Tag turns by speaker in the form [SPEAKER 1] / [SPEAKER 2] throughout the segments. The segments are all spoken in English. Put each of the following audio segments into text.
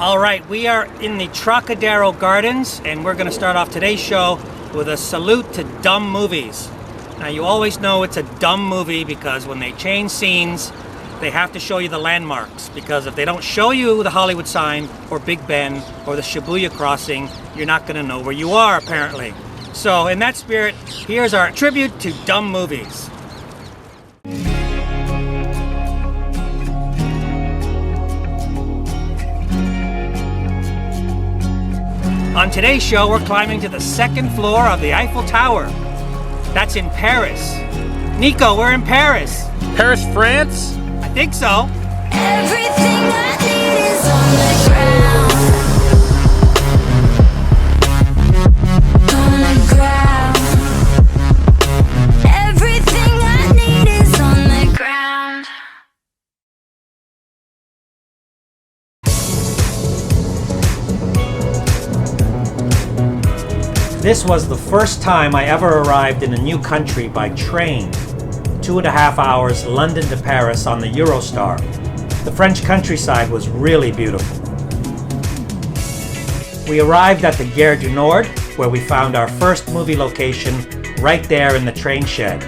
[SPEAKER 1] All right, we are in the Trocadero Gardens, and we're going to start off today's show with a salute to dumb movies. Now, you always know it's a dumb movie because when they change scenes, they have to show you the landmarks, because if they don't show you the Hollywood sign or Big Ben or the Shibuya crossing, you're not going to know where you are, apparently. So in that spirit, here's our tribute to dumb movies. On today's show, we're climbing to the second floor of the Eiffel Tower. That's in Paris. Nico, we're in Paris.
[SPEAKER 2] Paris, France?
[SPEAKER 1] I think so.
[SPEAKER 3] Everything I need is on the ground. On the ground. Everything I need is on the ground.
[SPEAKER 1] This was the first time I ever arrived in a new country by train. 2.5 hours London to Paris on the Eurostar. The French countryside was really beautiful. We arrived at the Gare du Nord, where we found our first movie location right there in the train shed.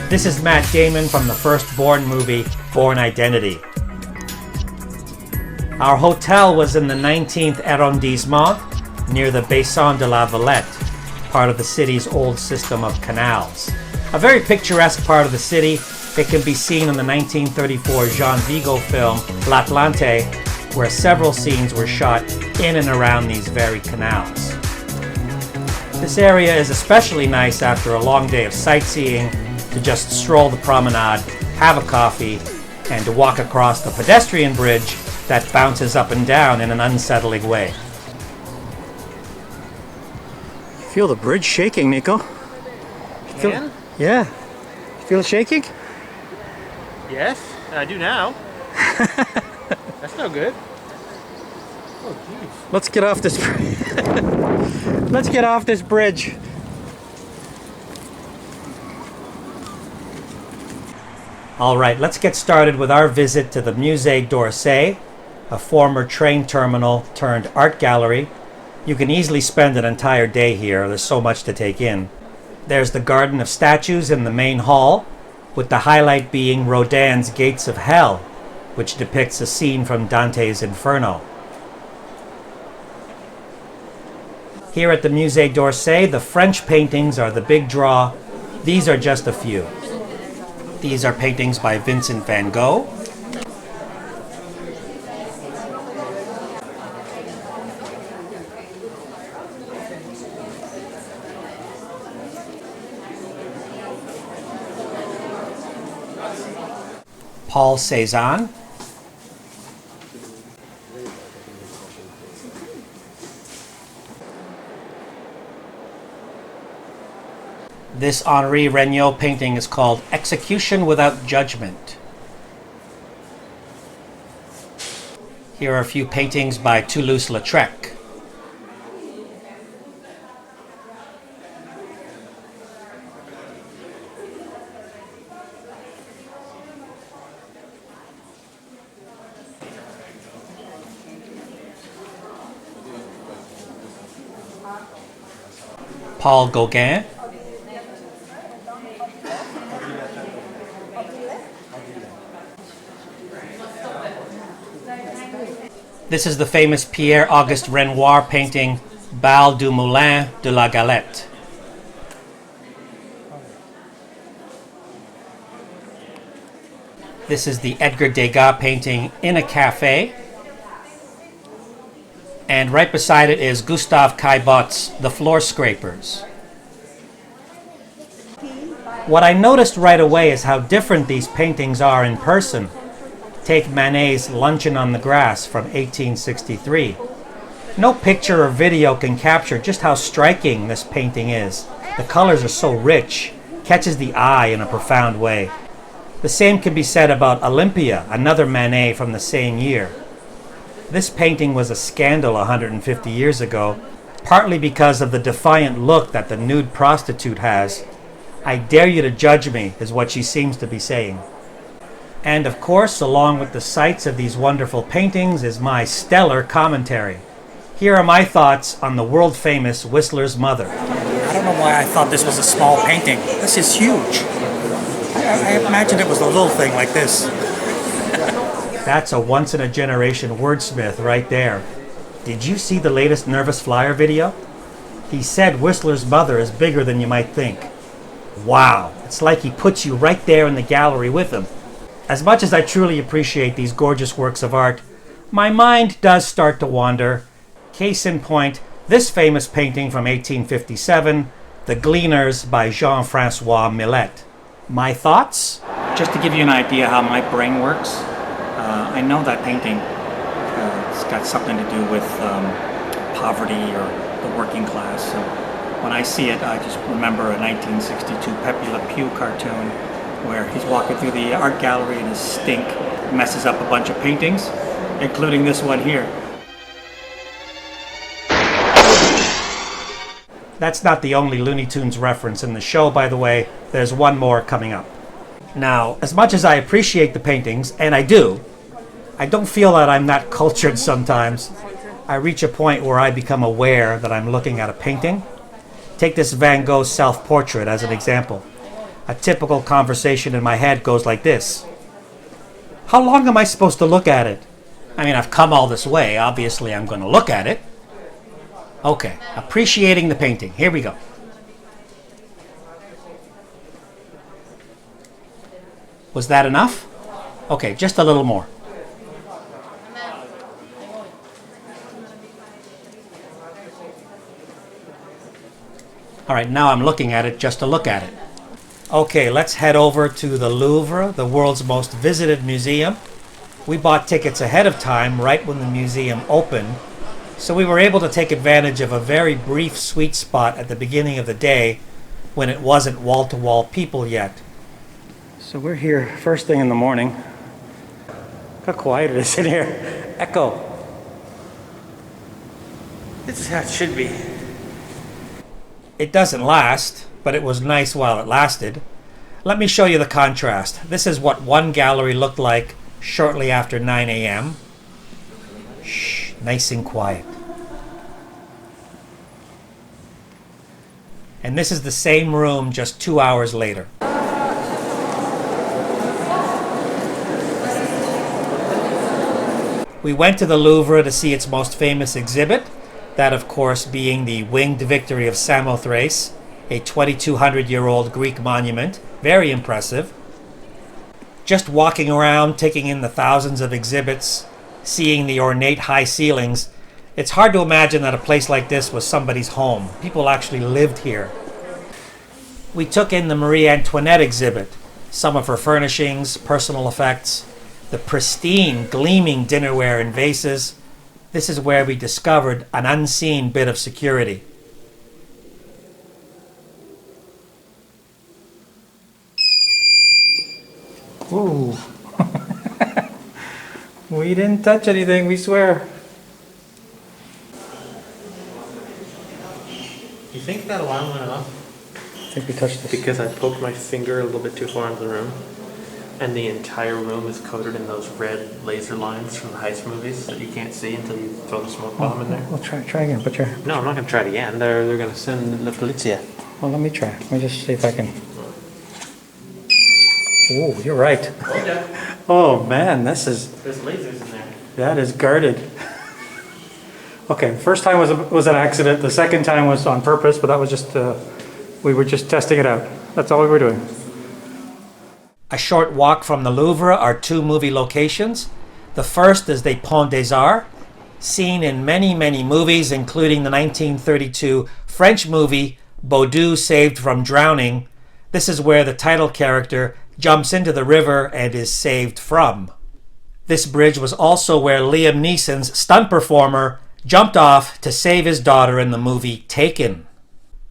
[SPEAKER 1] This is Matt Damon from the first Bourne movie, Bourne Identity. Our hotel was in the 19th arrondissement, near the Bassin de la Villette, part of the city's old system of canals. A very picturesque part of the city. It can be seen in the 1934 Jean Vigo film L'Atlante, where several scenes were shot in and around these very canals. This area is especially nice after a long day of sightseeing, to just stroll the promenade, have a coffee, and to walk across the pedestrian bridge that bounces up and down in an unsettling way. Feel the bridge shaking, Nico.
[SPEAKER 2] Can?
[SPEAKER 1] Yeah. Feel it shaking?
[SPEAKER 2] Yes, I do now. That's no good. Oh, jeez.
[SPEAKER 1] Let's get off this Let's get off this bridge. All right, let's get started with our visit to the Musée d'Orsay, a former train terminal turned art gallery. You can easily spend an entire day here. There's so much to take in. There's the Garden of Statues in the main hall, with the highlight being Rodin's Gates of Hell, which depicts a scene from Dante's Inferno. Here at the Musée d'Orsay, the French paintings are the big draw. These are just a few. These are paintings by Vincent van Gogh. Paul Cézanne. This Henri Regnault painting is called Execution Without Judgment. Here are a few paintings by Toulouse-Lautrec. Paul Gauguin. This is the famous Pierre-Auguste Renoir painting, Bal du Moulin de la Galette. This is the Edgar Degas painting, In a Cafe. And right beside it is Gustave Caillebott's The Floor Scrapers. What I noticed right away is how different these paintings are in person. Take Manet's Luncheon on the Grass from 1863. No picture or video can capture just how striking this painting is. The colors are so rich, catches the eye in a profound way. The same can be said about Olympia, another Manet from the same year. This painting was a scandal 150 years ago, partly because of the defiant look that the nude prostitute has. I dare you to judge me, is what she seems to be saying. And of course, along with the sights of these wonderful paintings is my stellar commentary. Here are my thoughts on the world-famous Whistler's Mother.
[SPEAKER 4] I don't know why I thought this was a small painting. This is huge. I imagined it was a little thing like this.
[SPEAKER 1] That's a once-in-a-generation wordsmith right there. Did you see the latest Nervous Flyer video? He said Whistler's Mother is bigger than you might think. Wow, it's like he puts you right there in the gallery with him. As much as I truly appreciate these gorgeous works of art, my mind does start to wander. Case in point, this famous painting from 1857, The Gleaners by Jean-Francois Millet. My thoughts?
[SPEAKER 4] Just to give you an idea how my brain works, I know that painting, it's got something to do with poverty or the working class. So when I see it, I just remember a 1962 Pepe Le Pew cartoon where he's walking through the art gallery and his stink messes up a bunch of paintings, including this one here.
[SPEAKER 1] That's not the only Looney Tunes reference in the show, by the way. There's one more coming up. Now, as much as I appreciate the paintings, and I don't feel that I'm that cultured sometimes. I reach a point where I become aware that I'm looking at a painting. Take this Van Gogh self-portrait as an example. A typical conversation in my head goes like this. How long am I supposed to look at it? I mean, I've come all this way. Obviously, I'm going to look at it. Okay, appreciating the painting. Here we go. Was that enough? Okay, just a little more. All right, now I'm looking at it just to look at it. Okay, let's head over to the Louvre, the world's most visited museum. We bought tickets ahead of time, right when the museum opened, so we were able to take advantage of a very brief sweet spot at the beginning of the day when it wasn't wall-to-wall people yet. So we're here first thing in the morning. Look how quiet it is in here. Echo. This is how it should be. It doesn't last, but it was nice while it lasted. Let me show you the contrast. This is what one gallery looked like shortly after 9 a.m. Shh, nice and quiet. And this is the same room just 2 hours later. We went to the Louvre to see its most famous exhibit, that of course being the Winged Victory of Samothrace, a 2,200-year-old Greek monument. Very impressive. Just walking around, taking in the thousands of exhibits, seeing the ornate high ceilings, it's hard to imagine that a place like this was somebody's home. People actually lived here. We took in the Marie Antoinette exhibit, some of her furnishings, personal effects, the pristine, gleaming dinnerware and vases. This is where we discovered an unseen bit of security. Ooh. We didn't touch anything, we swear.
[SPEAKER 2] You think that alarm went off?
[SPEAKER 4] I think we touched this.
[SPEAKER 2] Because I poked my finger a little bit too far into the room, and the entire room is coated in those red laser lines from the heist movies that you can't see until you throw the smoke bomb in there.
[SPEAKER 4] Well, try again. Put your...
[SPEAKER 2] No, I'm not gonna try it again. They're gonna send the polizia.
[SPEAKER 4] Well, let me try. Let me just see if I can... Oh, you're right.
[SPEAKER 2] Okay.
[SPEAKER 4] Oh, man, this is...
[SPEAKER 2] There's lasers in there.
[SPEAKER 4] That is guarded. Okay, first time was an accident. The second time was on purpose, but that was just... we were just testing it out. That's all we were doing.
[SPEAKER 1] A short walk from the Louvre are two movie locations. The first is the Pont des Arts, seen in many, many movies, including the 1932 French movie Baudu Saved from Drowning. This is where the title character jumps into the river and is saved from. This bridge was also where Liam Neeson's stunt performer jumped off to save his daughter in the movie Taken.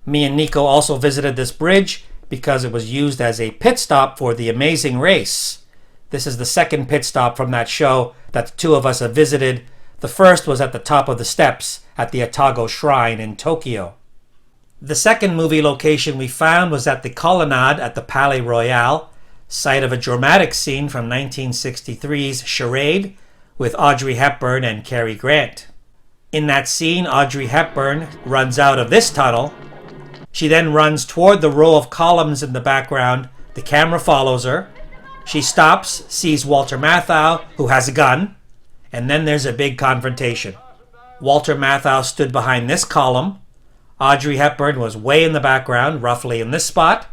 [SPEAKER 1] Me and Nico also visited this bridge because it was used as a pit stop for The Amazing Race. This is the second pit stop from that show that the two of us have visited. The first was at the top of the steps at the Atago Shrine in Tokyo. The second movie location we found was at the Colonnade at the Palais Royal. site of a dramatic scene from 1963's Charade with Audrey Hepburn and Cary Grant. In that scene, Audrey Hepburn runs out of this tunnel. She then runs toward the row of columns in the background. The camera follows her. She stops, sees Walter Matthau, who has a gun, and then there's a big confrontation. Walter Matthau stood behind this column. Audrey Hepburn was way in the background, roughly in this spot,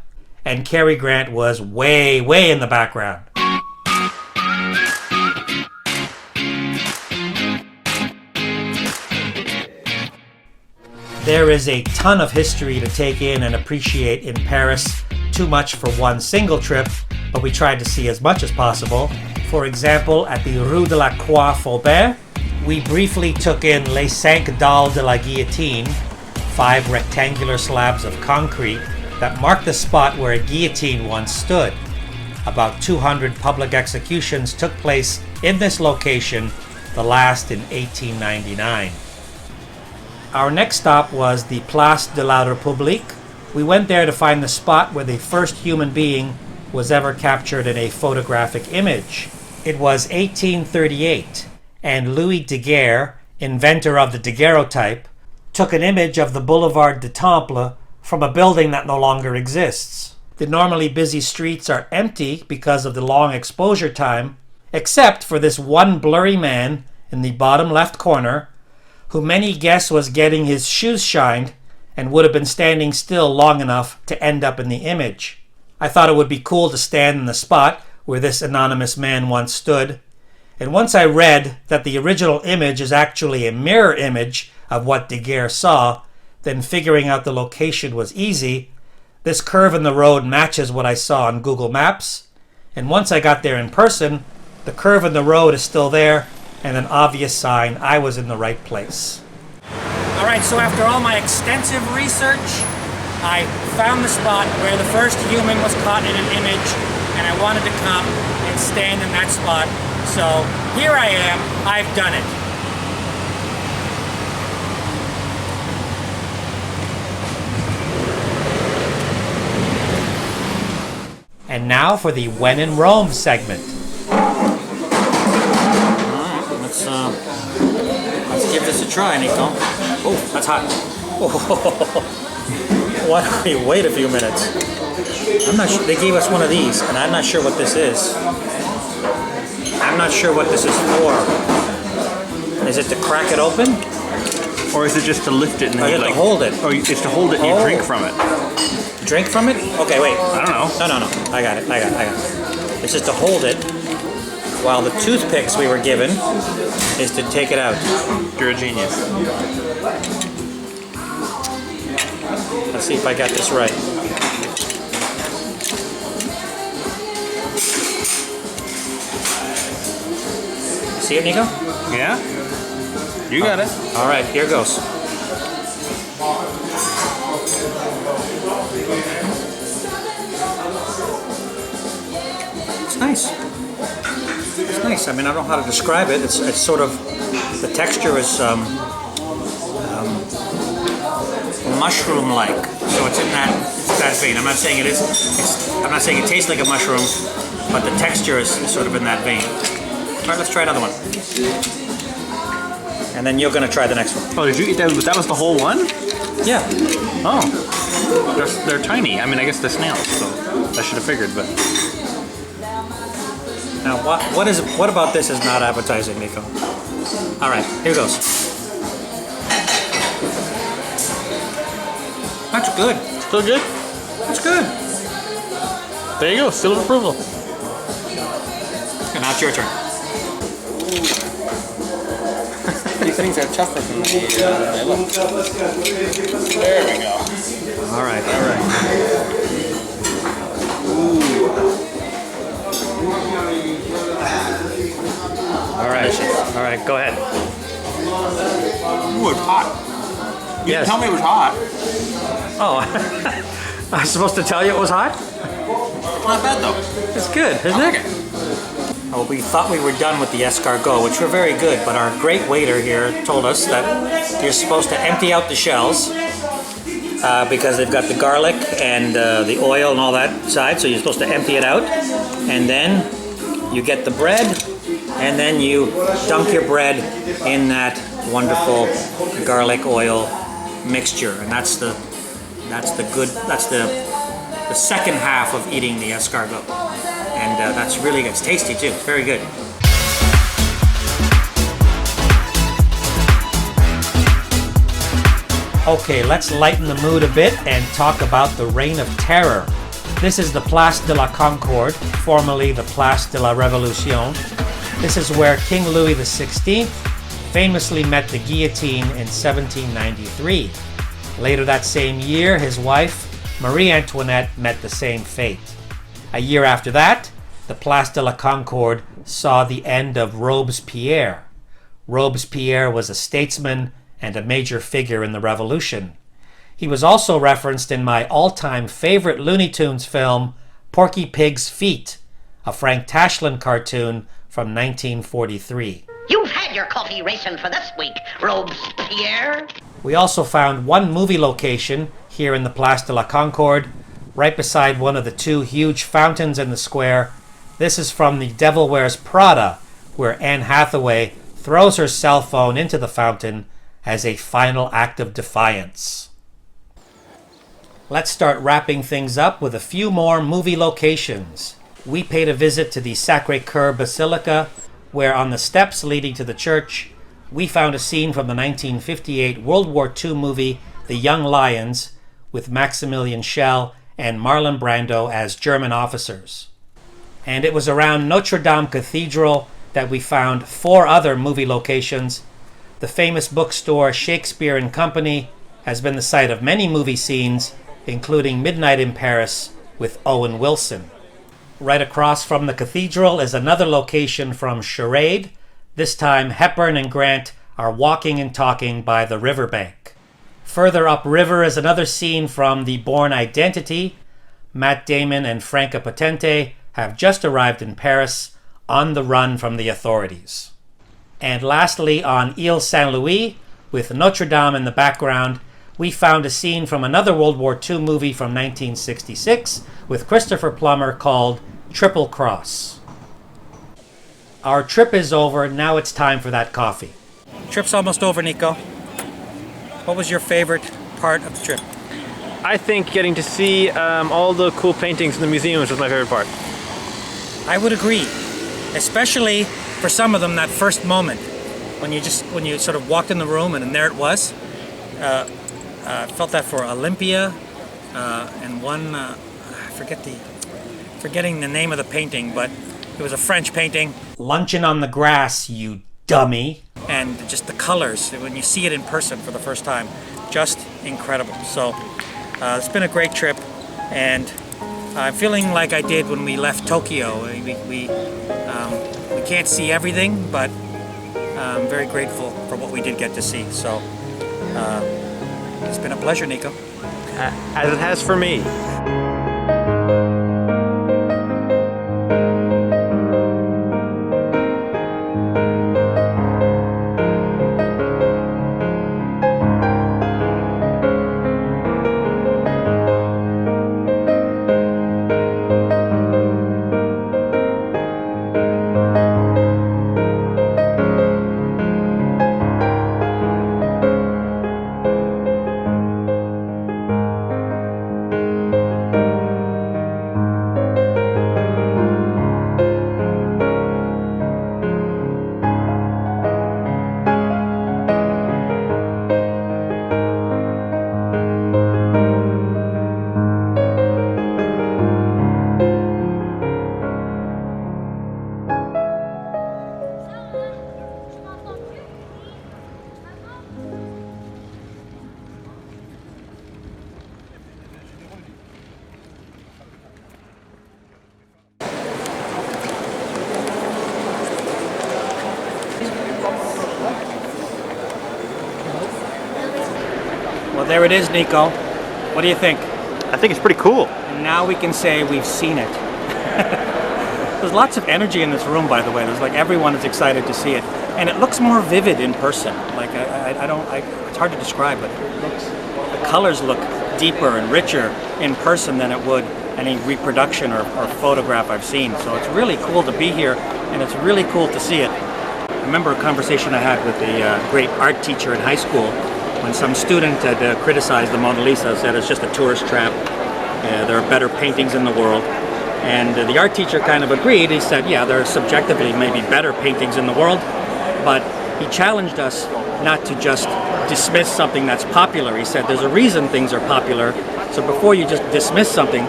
[SPEAKER 1] and Cary Grant was way, way in the background. There is a ton of history to take in and appreciate in Paris, too much for one single trip, but we tried to see as much as possible. For example, at the Rue de la Croix Faubert, we briefly took in Les Cinq Dalles de la Guillotine, 5 rectangular slabs of concrete that mark the spot where a guillotine once stood. About 200 public executions took place in this location, the last in 1899. Our next stop was the Place de la République. We went there to find the spot where the first human being was ever captured in a photographic image. It was 1838, and Louis Daguerre, inventor of the daguerreotype, took an image of the Boulevard du Temple from a building that no longer exists. The normally busy streets are empty because of the long exposure time, except for this one blurry man in the bottom left corner, who many guess was getting his shoes shined and would have been standing still long enough to end up in the image. I thought it would be cool to stand in the spot where this anonymous man once stood, and once I read that the original image is actually a mirror image of what Daguerre saw, then figuring out the location was easy. This curve in the road matches what I saw on Google Maps, and once I got there in person, the curve in the road is still there, and an obvious sign I was in the right place. Alright, so after all my extensive research, I found the spot where the first human was caught in an image, and I wanted to come and stand in that spot. So here I am, I've done it. And now for the When in Rome segment. Alright, let's give this a try, Nico. Oh, that's hot. Why don't we wait a few minutes? I'm not sure. They gave us one of these, and I'm not sure what this is. I'm not sure what this is for. Is it to crack it open?
[SPEAKER 5] Or is it just to lift it and then
[SPEAKER 1] you have to hold it?
[SPEAKER 5] Or it's to hold it and you drink from it.
[SPEAKER 1] Drink from it? Okay, wait.
[SPEAKER 5] I don't know.
[SPEAKER 1] No. I got it. It's just to hold it, while the toothpicks we were given is to take it out.
[SPEAKER 5] You're a genius.
[SPEAKER 1] Let's see if I got this right. See it, Nico?
[SPEAKER 5] Yeah? You got it.
[SPEAKER 1] All right, here goes. It's nice. It's nice. I mean, I don't know how to describe it. It's sort of, the texture is mushroom-like. So it's in that vein. I'm not saying it is. I'm not saying it tastes like a mushroom, but the texture is sort of in that vein. All right, let's try another one. And then you're gonna try the next one.
[SPEAKER 5] Oh, did you eat that? That was the whole one?
[SPEAKER 1] Yeah.
[SPEAKER 5] Oh. They're tiny. I mean, I guess they're snails, so I should have figured, but...
[SPEAKER 1] Now, what about this is not appetizing, Nico? All right, here goes. That's good.
[SPEAKER 5] Still good?
[SPEAKER 1] That's good.
[SPEAKER 5] There you go, seal of approval.
[SPEAKER 1] And now it's your turn.
[SPEAKER 2] These things have chocolate in the look.
[SPEAKER 5] There we go.
[SPEAKER 1] All right. All right, go ahead.
[SPEAKER 5] Ooh, it's hot. You
[SPEAKER 1] Yes.
[SPEAKER 5] didn't tell me it was hot.
[SPEAKER 1] Oh, I was supposed to tell you it was hot?
[SPEAKER 5] Not bad though.
[SPEAKER 1] It's good, isn't it? Oh, we thought we were done with the escargot, which were very good, but our great waiter here told us that you're supposed to empty out the shells, because they've got the garlic and the oil and all that side, so you're supposed to empty it out. And then you get the bread, and then you dunk your bread in that wonderful garlic oil mixture. And that's the second half of eating the escargot. And that's really good. It's tasty too. It's very good. Okay, let's lighten the mood a bit and talk about the Reign of Terror. This is the Place de la Concorde, formerly the Place de la Révolution. This is where King Louis XVI famously met the guillotine in 1793. Later that same year, his wife, Marie Antoinette, met the same fate. A year after that, the Place de la Concorde saw the end of Robespierre. Robespierre was a statesman and a major figure in the revolution. He was also referenced in my all-time favorite Looney Tunes film, Porky Pig's Feet, a Frank Tashlin cartoon from 1943.
[SPEAKER 6] You've had your coffee racing for this week, Robespierre.
[SPEAKER 1] We also found one movie location here in the Place de la Concorde, right beside one of the two huge fountains in the square. This is from The Devil Wears Prada, where Anne Hathaway throws her cell phone into the fountain as a final act of defiance. Let's start wrapping things up with a few more movie locations. We paid a visit to the Sacré-Cœur Basilica, where on the steps leading to the church, we found a scene from the 1958 World War II movie The Young Lions, with Maximilian Schell and Marlon Brando as German officers. And it was around Notre Dame Cathedral that we found 4 other movie locations. The famous bookstore Shakespeare and Company has been the site of many movie scenes, including Midnight in Paris with Owen Wilson. Right across from the cathedral is another location from Charade. This time Hepburn and Grant are walking and talking by the riverbank. Further upriver is another scene from The Bourne Identity. Matt Damon and Franca Potente have just arrived in Paris on the run from the authorities. And lastly, on Ile Saint-Louis, with Notre Dame in the background, we found a scene from another World War II movie from 1966 with Christopher Plummer called Triple Cross. Our trip is over. Now it's time for that coffee. Trip's almost over, Nico. What was your favorite part of the trip?
[SPEAKER 2] I think getting to see all the cool paintings in the museums was my favorite part.
[SPEAKER 1] I would agree, especially for some of them, that first moment when you sort of walked in the room and there it was. Felt that for Olympia and one forgetting the name of the painting, but it was a French painting. Luncheon on the Grass, you dummy. And just the colors, when you see it in person for the first time, just incredible. So it's been a great trip, and I'm feeling like I did when we left Tokyo. We can't see everything, but I'm very grateful for what we did get to see. So it's been a pleasure, Nico.
[SPEAKER 2] As it has for me.
[SPEAKER 1] Well, there it is, Nico. What do you think?
[SPEAKER 2] I think it's pretty cool.
[SPEAKER 1] And now we can say we've seen it. There's lots of energy in this room, by the way. There's like everyone is excited to see it, and it looks more vivid in person. Like it's hard to describe, but the colors look
[SPEAKER 4] deeper and richer in person than it would any reproduction or photograph I've seen. So it's really cool to be here, and it's really cool to see it. I remember a conversation I had with a great art teacher in high school when some student had criticized the Mona Lisa, said it's just a tourist trap. There are better paintings in the world. And the art teacher kind of agreed. He said, yeah, there are subjectively maybe better paintings in the world, but he challenged us not to just dismiss something that's popular. He said, there's a reason things are popular, so before you just dismiss something,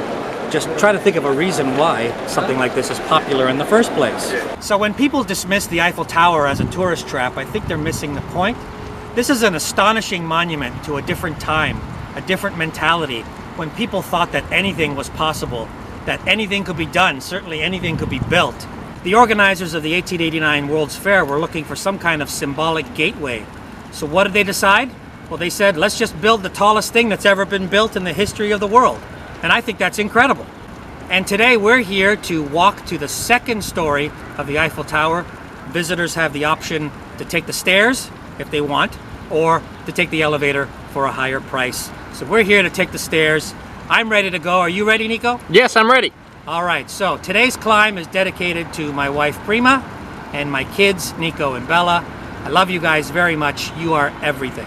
[SPEAKER 4] just try to think of a reason why something like this is popular in the first place. So when people dismiss the Eiffel Tower as a tourist trap, I think they're missing the point. This is an astonishing monument to a different time, a different mentality, when people thought that anything was possible, that anything could be done, certainly anything could be built. The organizers of the 1889 World's Fair were looking for some kind of symbolic gateway. So what did they decide? Well, they said, let's just build the tallest thing that's ever been built in the history of the world. And I think that's incredible. And today we're here to walk to the second story of the Eiffel Tower. Visitors have the option to take the stairs if they want, or to take the elevator for a higher price. So we're here to take the stairs. I'm ready to go. Are you ready, Nico?
[SPEAKER 2] Yes, I'm ready.
[SPEAKER 4] All right, so today's climb is dedicated to my wife Prima and my kids Nico and Bella. I love you guys very much. You are everything.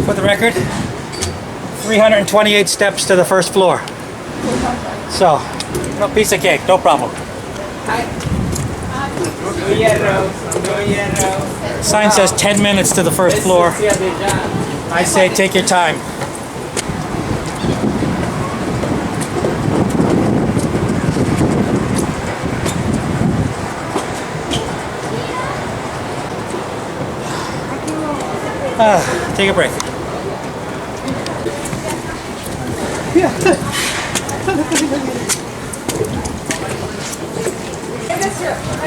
[SPEAKER 4] For the record, 328 steps to the first floor. So, no piece of cake, no problem. Sign says 10 minutes to the first floor. I say take your time. Take a break.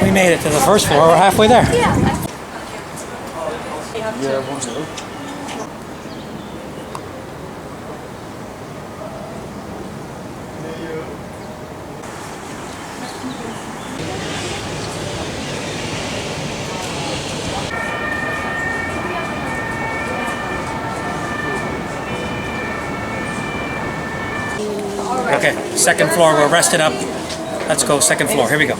[SPEAKER 4] We made it to the first floor. We're halfway there. Okay, second floor, we're rested up. Let's go, second floor, here we go.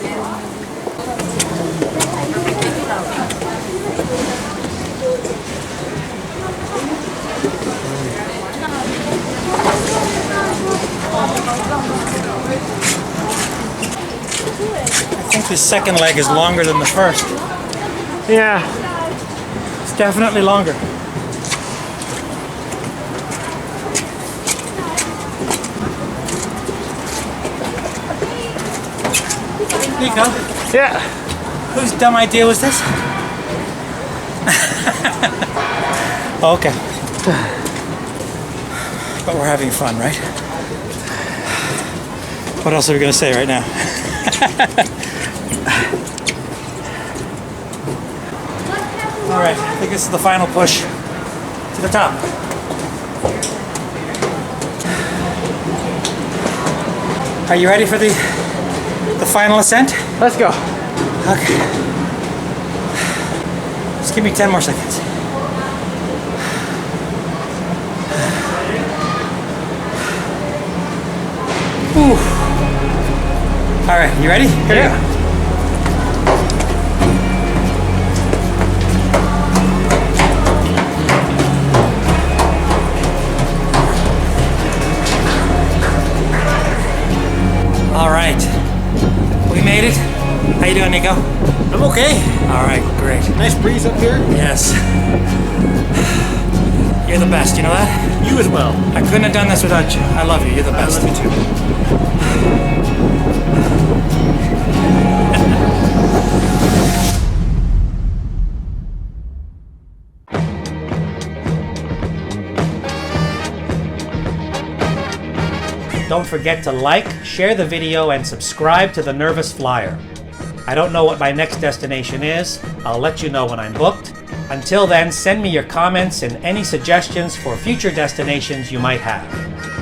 [SPEAKER 4] I think the second leg is longer than the first. Yeah, it's definitely longer. Nico?
[SPEAKER 2] Yeah.
[SPEAKER 4] Whose dumb idea was this? Okay. But we're having fun, right? What else are we going to say right now? All right, I think this is the final push to the top. Are you ready for the final ascent?
[SPEAKER 2] Let's go.
[SPEAKER 4] Okay. Just give me 10 more seconds. Whew. All right, you ready? Here we go. All right, we made it. How you doing, Nico?
[SPEAKER 2] I'm okay.
[SPEAKER 4] All right, great.
[SPEAKER 2] Nice breeze up here.
[SPEAKER 4] Yes. You're the best, you know that?
[SPEAKER 2] You as well.
[SPEAKER 4] I couldn't have done this without you. I love you, you're the best.
[SPEAKER 2] I love you too.
[SPEAKER 1] Don't forget to like, share the video, and subscribe to The Nervous Flyer. I don't know what my next destination is. I'll let you know when I'm booked. Until then, send me your comments and any suggestions for future destinations you might have.